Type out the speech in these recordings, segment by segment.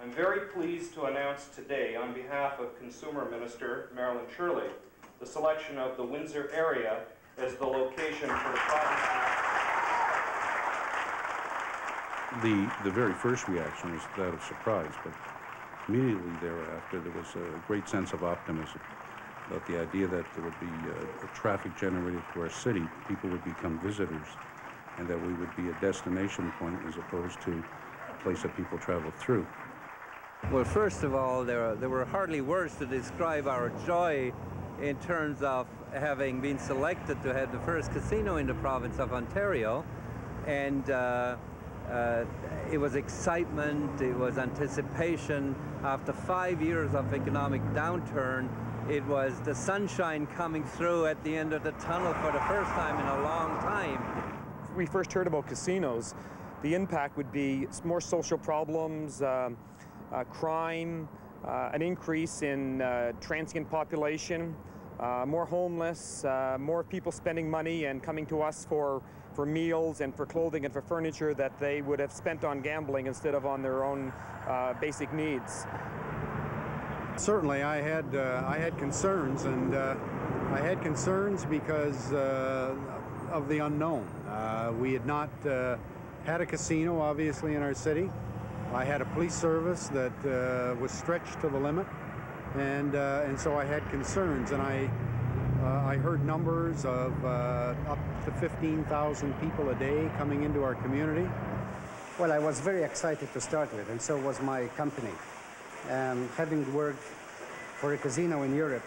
I'm very pleased to announce today, on behalf of Consumer Minister Marilyn Shirley, the selection of the Windsor area as the location for the province. The very first reaction was that of surprise, but immediately thereafter there was a great sense of optimism about the idea that there would be a traffic generated to our city, people would become visitors, and that we would be a destination point as opposed to a place that people travel through. Well, first of all, there were hardly words to describe our joy in terms of having been selected to have the first casino in the province of Ontario. And it was excitement, it was anticipation. After 5 years of economic downturn, it was the sunshine coming through at the end of the tunnel for the first time in a long time. When we first heard about casinos, the impact would be more social problems, crime, an increase in transient population, more homeless, more people spending money and coming to us for meals and for clothing and for furniture that they would have spent on gambling instead of on their own basic needs. Certainly, I had concerns, and I had concerns because of the unknown. We had not had a casino, obviously, in our city. I had a police service that was stretched to the limit, and so I had concerns, and I heard numbers of up to 15,000 people a day coming into our community. Well, I was very excited to start with, and so was my company. Having worked for a casino in Europe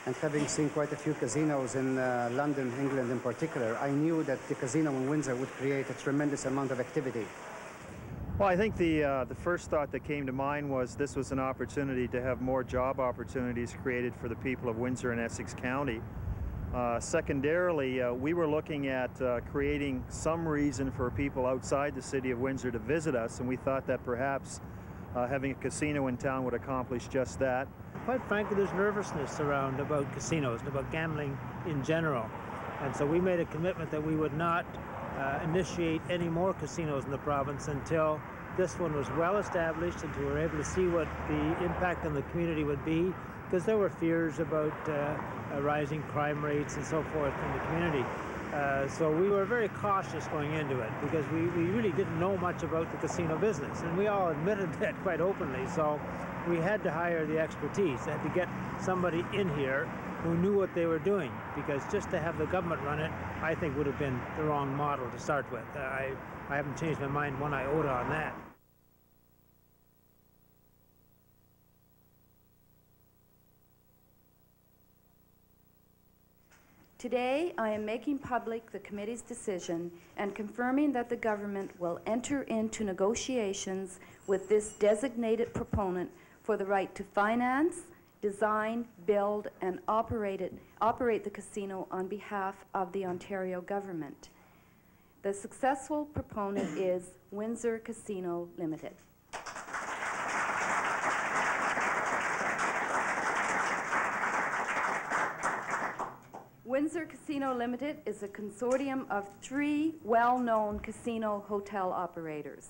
and having seen quite a few casinos in London, England in particular, I knew that the casino in Windsor would create a tremendous amount of activity. Well, I think the first thought that came to mind was this was an opportunity to have more job opportunities created for the people of Windsor and Essex County. Secondarily, we were looking at creating some reason for people outside the city of Windsor to visit us, and we thought that perhaps having a casino in town would accomplish just that. Quite frankly, there's nervousness around about casinos and about gambling in general. And so we made a commitment that we would not initiate any more casinos in the province until this one was well established, and we were able to see what the impact on the community would be, because there were fears about rising crime rates and so forth in the community. So we were very cautious going into it, because we really didn't know much about the casino business, and we all admitted that quite openly. So we had to hire the expertise, had to get somebody in here who knew what they were doing, because just to have the government run it, I think would have been the wrong model to start with. I haven't changed my mind one iota on that. Today, I am making public the committee's decision and confirming that the government will enter into negotiations with this designated proponent for the right to finance, design, build, and operate the casino on behalf of the Ontario government. The successful proponent is Windsor Casino Limited. Windsor Casino Limited is a consortium of 3 well-known casino hotel operators: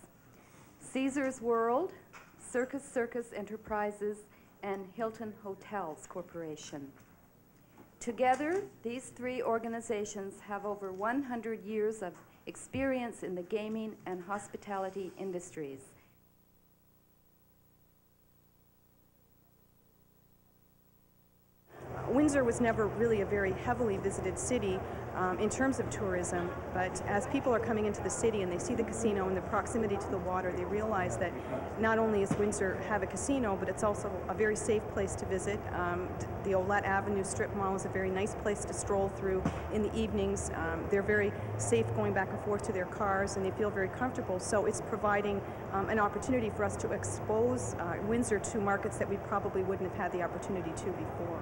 Caesars World, Circus Enterprises, and Hilton Hotels Corporation. Together, these 3 organizations have over 100 years of experience in the gaming and hospitality industries. Windsor was never really a very heavily visited city in terms of tourism, but as people are coming into the city and they see the casino and the proximity to the water, they realize that not only does Windsor have a casino, but it's also a very safe place to visit. The Olette Avenue strip mall is a very nice place to stroll through in the evenings. They're very safe going back and forth to their cars, and they feel very comfortable, so it's providing an opportunity for us to expose Windsor to markets that we probably wouldn't have had the opportunity to before.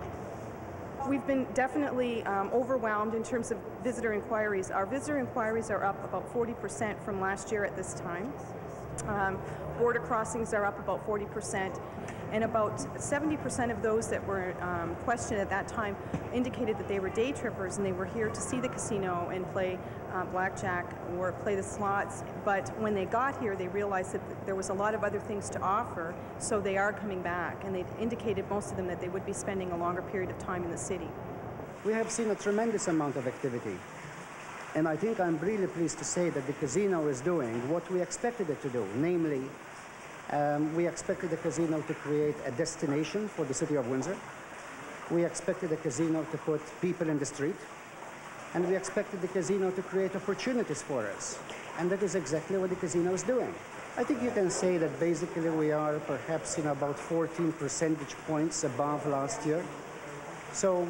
We've been definitely overwhelmed in terms of visitor inquiries. Our visitor inquiries are up about 40% from last year at this time. Border crossings are up about 40%, and about 70% of those that were questioned at that time indicated that they were day trippers and they were here to see the casino and play blackjack or play the slots. But when they got here, they realized that there was a lot of other things to offer, so they are coming back, and they indicated, most of them, that they would be spending a longer period of time in the city. We have seen a tremendous amount of activity. And I think I'm really pleased to say that the casino is doing what we expected it to do. Namely, we expected the casino to create a destination for the city of Windsor. We expected the casino to put people in the street. And we expected the casino to create opportunities for us. And that is exactly what the casino is doing. I think you can say that basically we are perhaps in about 14 percentage points above last year. So,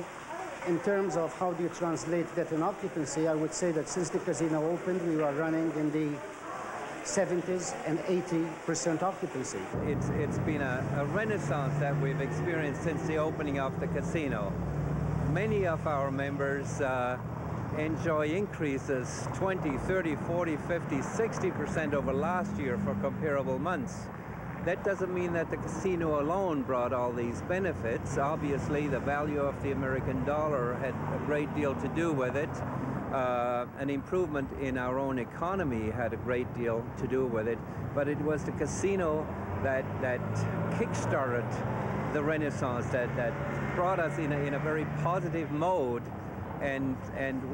in terms of how do you translate that in occupancy, I would say that since the casino opened, we are running in the 70s and 80% occupancy. It's been a renaissance that we've experienced since the opening of the casino. Many of our members enjoy increases 20, 30, 40, 50, 60% over last year for comparable months. That doesn't mean that the casino alone brought all these benefits. Obviously, the value of the American dollar had a great deal to do with it. An improvement in our own economy had a great deal to do with it. But it was the casino that kick-started the Renaissance, that brought us in a very positive mode, and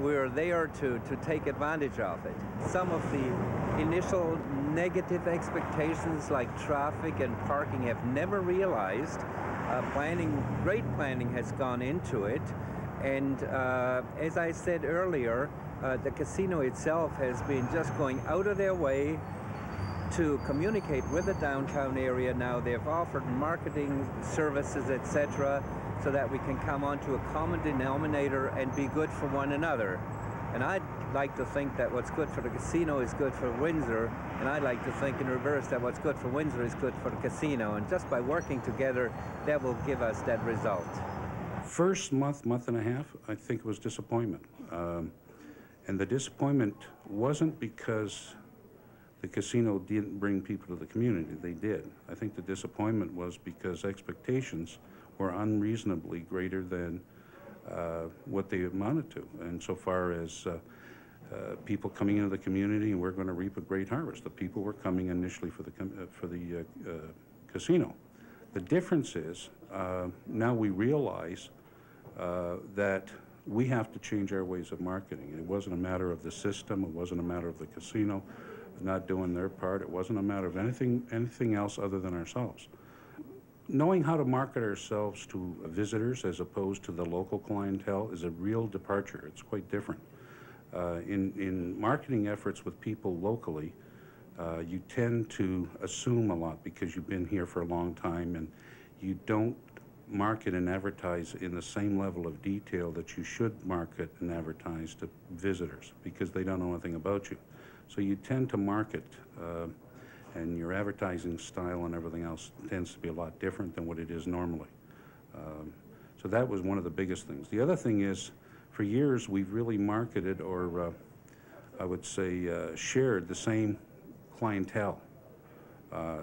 we're there to take advantage of it. Some of the initial negative expectations like traffic and parking have never realized. Great planning has gone into it, and as I said earlier, the casino itself has been just going out of their way to communicate with the downtown area. Now they've offered marketing services, etc., so that we can come onto a common denominator and be good for one another. And I'd like to think that what's good for the casino is good for Windsor, and I'd like to think in reverse that what's good for Windsor is good for the casino. And just by working together, that will give us that result. First month and a half, I think it was disappointment. And the disappointment wasn't because the casino didn't bring people to the community. They did. I think the disappointment was because expectations were unreasonably greater than what they amounted to. And so far as people coming into the community, and we're going to reap a great harvest. The people were coming initially for the casino. The difference is now we realize that we have to change our ways of marketing. It wasn't a matter of the system. It wasn't a matter of the casino not doing their part. It wasn't a matter of anything else other than ourselves. Knowing how to market ourselves to visitors as opposed to the local clientele is a real departure. It's quite different. In marketing efforts with people locally, you tend to assume a lot because you've been here for a long time, and you don't market and advertise in the same level of detail that you should market and advertise to visitors because they don't know anything about you. So you tend to market, and your advertising style and everything else tends to be a lot different than what it is normally. So that was one of the biggest things. The other thing is, for years we've really marketed, or I would say shared the same clientele.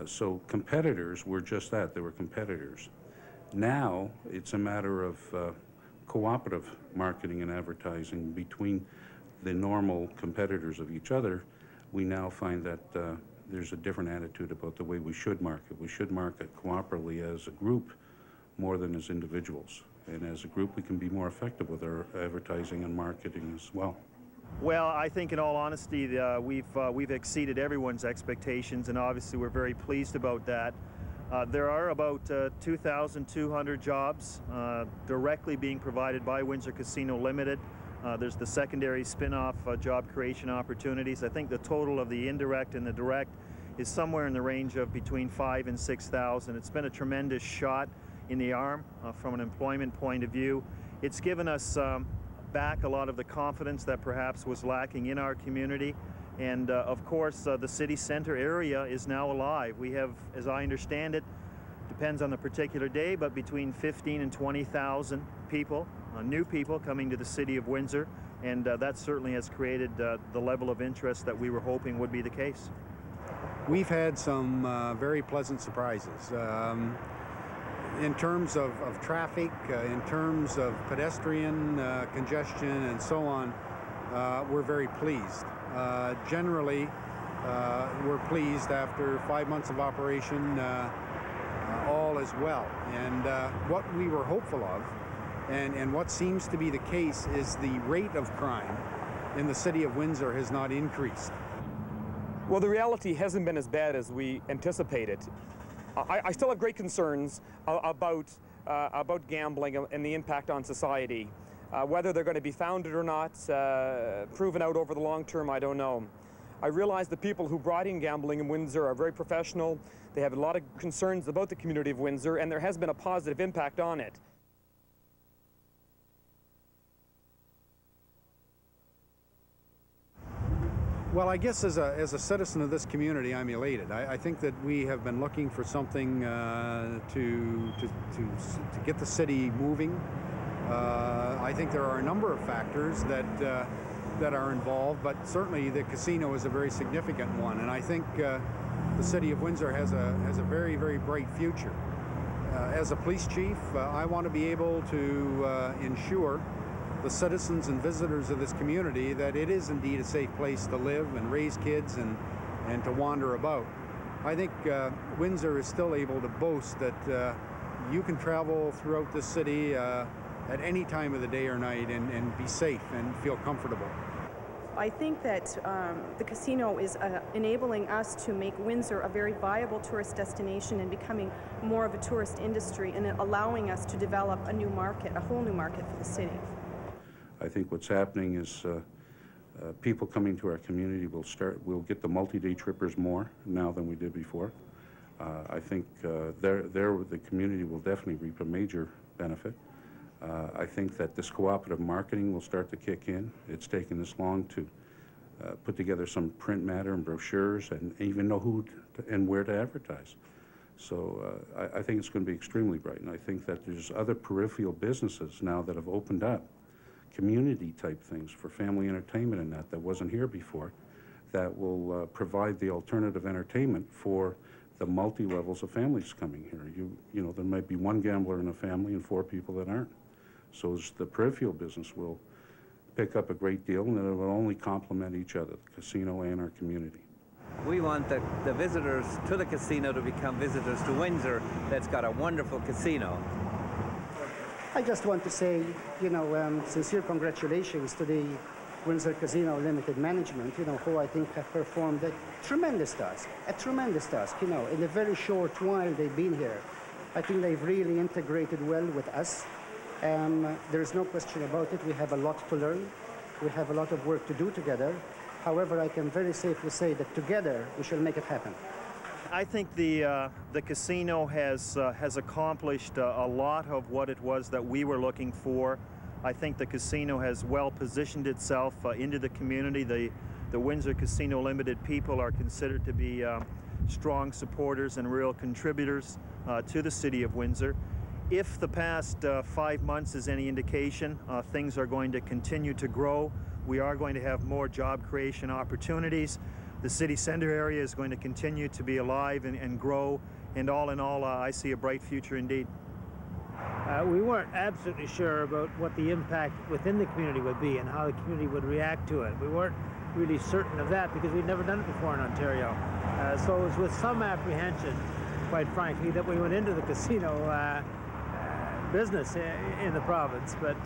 So competitors were just that, they were competitors. Now it's a matter of cooperative marketing and advertising between the normal competitors of each other. We now find that there's a different attitude about the way we should market. We should market cooperatively as a group more than as individuals. And as a group, we can be more effective with our advertising and marketing as well. Well, I think in all honesty, we've exceeded everyone's expectations, and obviously we're very pleased about that. There are about 2,200 jobs directly being provided by Windsor Casino Limited. There's the secondary spin-off job creation opportunities. I think the total of the indirect and the direct is somewhere in the range of between 5,000 and 6,000. It's been a tremendous shot in the arm from an employment point of view. It's given us back a lot of the confidence that perhaps was lacking in our community. And of course, the city center area is now alive. We have, as I understand it, depends on the particular day, but between 15 and 20,000 people, new people coming to the city of Windsor, and that certainly has created the level of interest that we were hoping would be the case. we've had some very pleasant surprises. In terms of traffic, in terms of pedestrian congestion and so on, we're very pleased. Generally, we're pleased after 5 months of operation, all is well. And what we were hopeful of, and what seems to be the case, is the rate of crime in the city of Windsor has not increased. Well, the reality hasn't been as bad as we anticipated. I still have great concerns about gambling and the impact on society. Whether they're going to be founded or not, proven out over the long term, I don't know. I realize the people who brought in gambling in Windsor are very professional. They have a lot of concerns about the community of Windsor, and there has been a positive impact on it. Well, I guess as a citizen of this community, I'm elated. I think that we have been looking for something to get the city moving. I think there are a number of factors that are involved, but certainly the casino is a very significant one. And I think the city of Windsor has a very, very bright future. As a police chief, I want to be able to ensure the citizens and visitors of this community that it is indeed a safe place to live and raise kids and to wander about. I think Windsor is still able to boast that you can travel throughout this city at any time of the day or night and be safe and feel comfortable. I think that the casino is enabling us to make Windsor a very viable tourist destination and becoming more of a tourist industry, and allowing us to develop a new market, a whole new market for the city. I think what's happening is people coming to our community will get the multi-day trippers more now than we did before. I think the community will definitely reap a major benefit. I think that this cooperative marketing will start to kick in. It's taken this long to put together some print matter and brochures and even know who and where to advertise. So I think it's going to be extremely bright, and I think that there's other peripheral businesses now that have opened up, community type things for family entertainment and that wasn't here before, that will provide the alternative entertainment for the multi-levels of families coming here. You know, there might be one gambler in a family and 4 people that aren't. So the peripheral business will pick up a great deal, and it will only complement each other, the casino and our community. We want the visitors to the casino to become visitors to Windsor that's got a wonderful casino. I just want to say, you know, sincere congratulations to the Windsor Casino Limited Management, you know, who I think have performed a tremendous task, you know, in a very short while they've been here. I think they've really integrated well with us. There's no question about it. We have a lot to learn. We have a lot of work to do together. However, I can very safely say that together we shall make it happen. I think the casino has accomplished a lot of what it was that we were looking for. I think the casino has well positioned itself into the community. The Windsor Casino Limited people are considered to be strong supporters and real contributors to the city of Windsor. If the past 5 months is any indication, things are going to continue to grow. We are going to have more job creation opportunities. The city center area is going to continue to be alive and grow, and all in all, I see a bright future indeed. We weren't absolutely sure about what the impact within the community would be and how the community would react to it. We weren't really certain of that because we'd never done it before in Ontario. So it was with some apprehension, quite frankly, that we went into the casino business in the province, but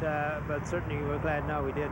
certainly we're glad now we did.